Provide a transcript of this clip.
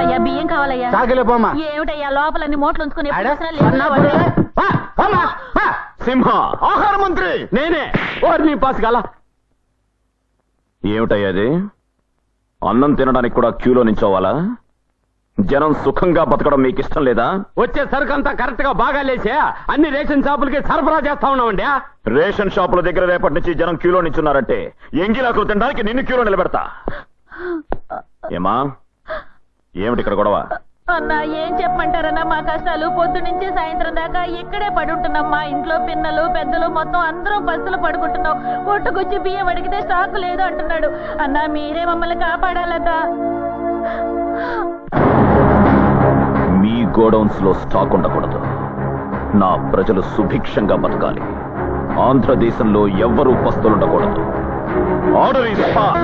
అయ్యా బియ్యం కావాలయ్యా. సాగిలిపోమ్మా. ఏమిటయ్యా లోపలన్నీ మూటలు ఉంచుకుని సింహ ఆహార మంత్రి నేనే. వారిని పాస్ గల ఏమిటయ్యాది? అన్నం తినడానికి కూడా క్యూలో నించోవాలా? జనం సుఖంగా బతకడం మీకు ఇష్టం లేదా? వచ్చే సరుకంతా కరెక్ట్ గా బాగా లేచా అన్ని రేషన్ షాపులకి సరఫరా చేస్తా ఉన్నామండి. రేషన్ షాపుల దగ్గర రేపటి నుంచి జనం క్యూలో నించున్నారంటే ఎంగిలాకులు తినడానికి నిన్ను క్యూలో నిలబెడతా. ఏమా ఏమిటి ఇక్కడ గొడవ? అన్నా ఏం చెప్పమంటారన్నా, మా కష్టాలు పొద్దు నుంచి సాయంత్రం దాకా ఇక్కడే పడుంటున్నాం. మా ఇంట్లో పిన్నలు పెద్దలు మొత్తం అందరం బస్సులు పడుకుంటున్నాం. ఒట్టుకొచ్చి బియ్యం అడిగితే స్టాక్ లేదు అంటున్నాడు. అన్నా మీరే మమ్మల్ని కాపాడాలన్నా. మీ గోడౌన్స్ లో స్టాక్ ఉండకూడదు. నా ప్రజలు సుభిక్షంగా బతకాలి. ఆంధ్రదేశంలో ఎవ్వరూ పస్తులుండకూడదు. Order is pass.